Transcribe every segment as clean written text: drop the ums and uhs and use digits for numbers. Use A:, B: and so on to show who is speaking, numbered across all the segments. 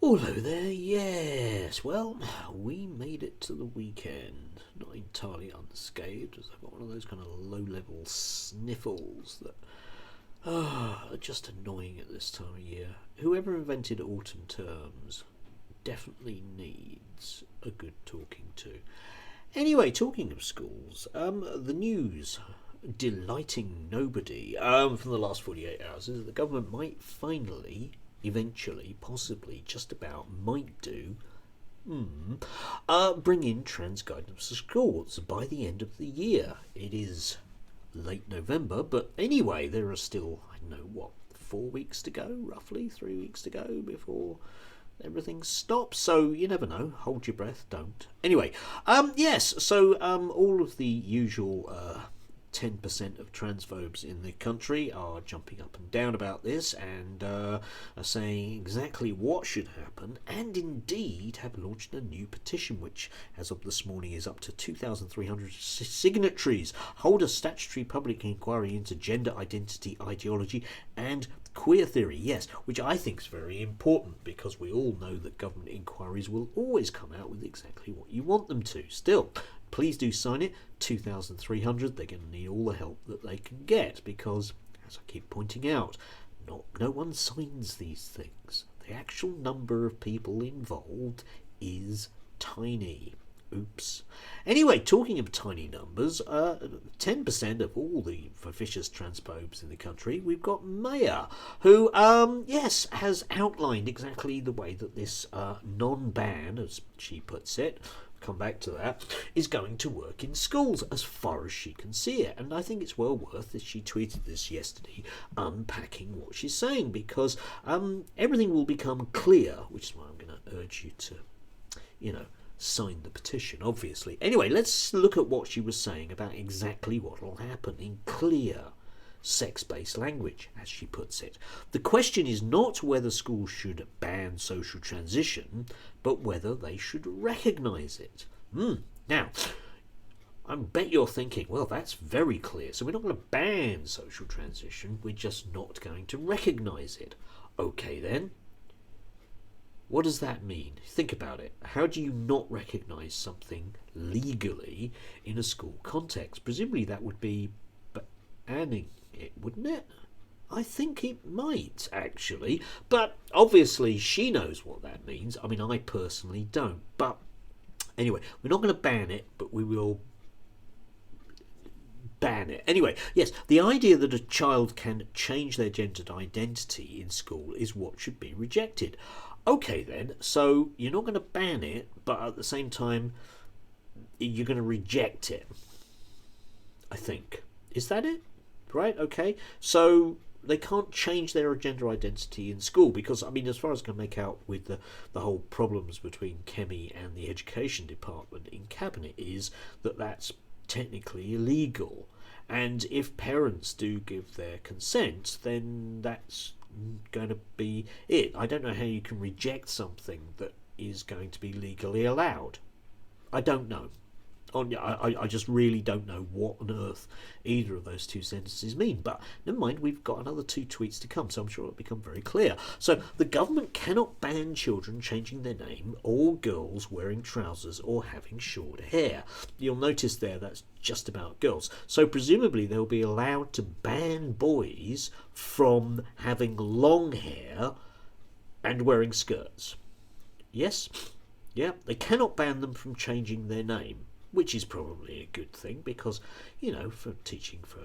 A: Hello there, yes. Well, we made it to the weekend. Not entirely unscathed, as I've got one of those kind of low-level sniffles that are just annoying at this time of year. Whoever invented autumn terms definitely needs a good talking to. Anyway, talking of schools, the news delighting nobody from the last 48 hours is that the government might finally, eventually, possibly, just about, might do, bring in trans guidance to schools by the end of the year. It is late November, but anyway, there are still, I don't know, what, 4 weeks to go, roughly 3 weeks to go before everything stops, so you never know. Hold your breath, don't. Anyway, yes, so all of the usual 10% of transphobes in the country are jumping up and down about this and are saying exactly what should happen, and indeed have launched a new petition which, as of this morning, is up to 2,300 signatories. Hold a statutory public inquiry into gender identity, ideology and queer theory, yes, which I think is very important because we all know that government inquiries will always come out with exactly what you want them to. Still, please do sign it. 2,300. They're going to need all the help that they can get because, as I keep pointing out, no one signs these things. The actual number of people involved is tiny. Oops. Anyway, talking of tiny numbers, 10% of all the vicious transphobes in the country, we've got Maya, who, yes, has outlined exactly the way that this non-ban, as she puts it, come back to that, is going to work in schools as far as she can see it. And I think it's well worth it. She tweeted this yesterday, unpacking what she's saying, because everything will become clear, which is why I'm going to urge you to, sign the petition, obviously. Anyway, let's look at what she was saying about exactly what will happen in clear sex-based language, as she puts it. The question is not whether schools should ban social transition, but whether they should recognise it. Now, I bet you're thinking, well, that's very clear. So we're not going to ban social transition, we're just not going to recognise it. Okay then. What does that mean? Think about it. How do you not recognise something legally in a school context? Presumably that would be banning it, wouldn't it? I think it might, actually. But obviously she knows what that means. I mean, I personally don't. But anyway, we're not going to ban it, but we will ban it. Anyway, yes, the idea that a child can change their gendered identity in school is what should be rejected. Okay then, so you're not going to ban it, but at the same time, you're going to reject it. I think. Is that it? Right, okay. So they can't change their gender identity in school because, I mean, as far as I can make out with the whole problems between Kemi and the education department in cabinet is that that's technically illegal. And if parents do give their consent, then that's going to be it. I don't know how you can reject something that is going to be legally allowed. I don't know. I just really don't know what on earth either of those two sentences mean. But never mind, we've got another 2 tweets to come, so I'm sure it'll become very clear. So the government cannot ban children changing their name or girls wearing trousers or having short hair. You'll notice there that's just about girls. So presumably they'll be allowed to ban boys from having long hair and wearing skirts. Yes? Yeah, they cannot ban them from changing their name, which is probably a good thing because, for teaching for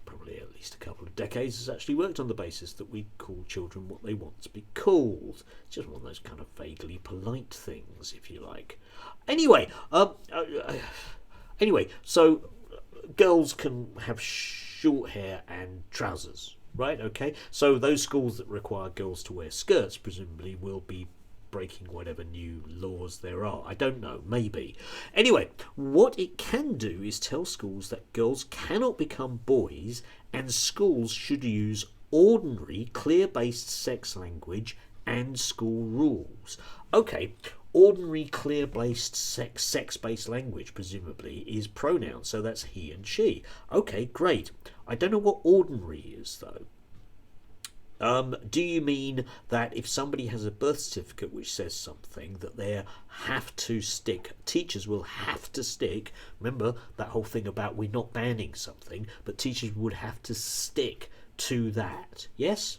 A: probably at least a couple of decades has actually worked on the basis that we call children what they want to be called. It's just one of those kind of vaguely polite things, if you like. Anyway, so girls can have short hair and trousers, right? Okay, so those schools that require girls to wear skirts presumably will be breaking whatever new laws there are. I don't know, maybe. Anyway, what it can do is tell schools that girls cannot become boys and schools should use ordinary, clear-based sex language and school rules. Okay, ordinary, clear-based sex-based language, presumably, is pronouns, so that's he and she. Okay, great. I don't know what ordinary is, though. Do you mean that if somebody has a birth certificate which says something, that they have to stick, teachers will have to stick, remember that whole thing about we're not banning something, but teachers would have to stick to that, yes?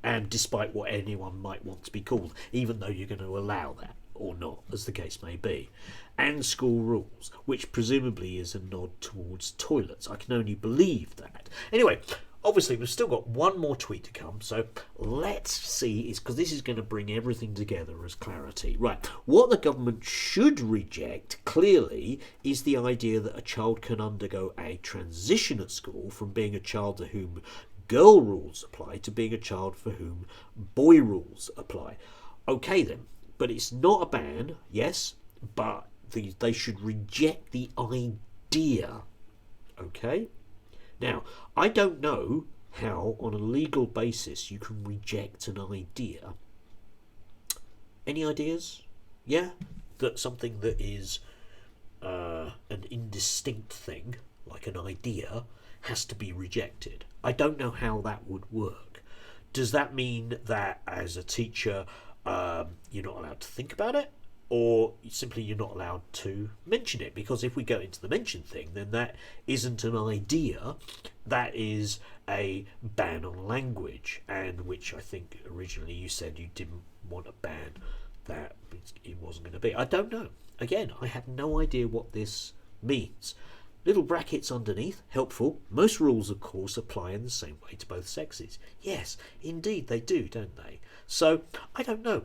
A: And despite what anyone might want to be called, even though you're going to allow that, or not, as the case may be. And school rules, which presumably is a nod towards toilets. I can only believe that. Anyway, obviously we've still got one more tweet to come, so let's see, because this is going to bring everything together as clarity. Right, what the government should reject, clearly, is the idea that a child can undergo a transition at school from being a child to whom girl rules apply to being a child for whom boy rules apply. Okay then, but it's not a ban, yes, but they should reject the idea, okay? Now, I don't know how, on a legal basis, you can reject an idea. Any ideas? Yeah? That something that is an indistinct thing, like an idea, has to be rejected. I don't know how that would work. Does that mean that, as a teacher, you're not allowed to think about it? Or simply you're not allowed to mention it? Because if we go into the mention thing, then that isn't an idea, that is a ban on language, and which I think originally you said you didn't want a ban, that it wasn't going to be. I don't know. Again, I have no idea what this means. Little brackets underneath, helpful. Most rules, of course, apply in the same way to both sexes. Yes, indeed they do, don't they? So, I don't know.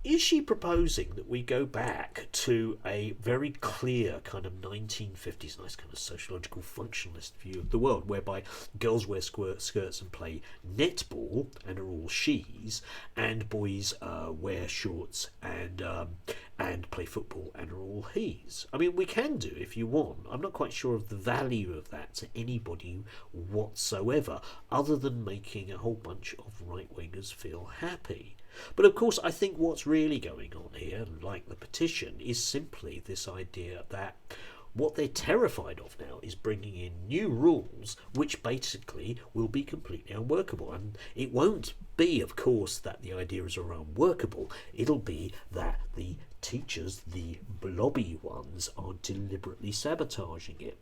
A: Is she proposing that we go back to a very clear kind of 1950s, nice kind of sociological functionalist view of the world, whereby girls wear skirts and play netball and are all she's, and boys wear shorts and play football and are all he's? I mean, we can do if you want. I'm not quite sure of the value of that to anybody whatsoever, other than making a whole bunch of right-wingers feel happy. But of course, I think what's really going on here, like the petition, is simply this idea that what they're terrified of now is bringing in new rules which basically will be completely unworkable. And it won't be, of course, that the ideas are unworkable. It'll be that the teachers, the blobby ones, are deliberately sabotaging it.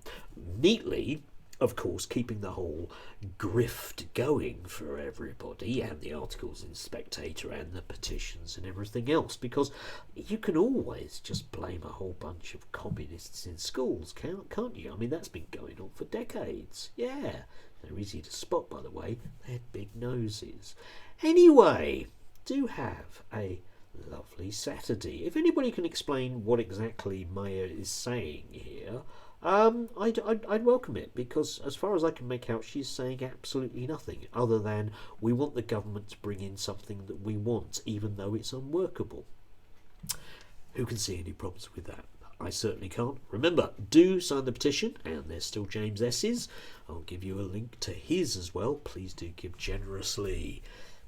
A: Neatly, of course, keeping the whole grift going for everybody, and the articles in Spectator and the petitions and everything else, because you can always just blame a whole bunch of communists in schools, can't you? I mean, that's been going on for decades. Yeah, they're easy to spot, by the way. They had big noses. Anyway, do have a lovely Saturday. If anybody can explain what exactly Maya is saying here, I'd welcome it, because as far as I can make out, she's saying absolutely nothing other than we want the government to bring in something that we want, even though it's unworkable. Who can see any problems with that? I certainly can't. Remember, do sign the petition, and there's still James S's. I'll give you a link to his as well. Please do give generously.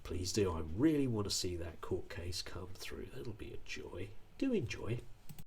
A: Please do. I really want to see that court case come through. That'll be a joy. Do enjoy.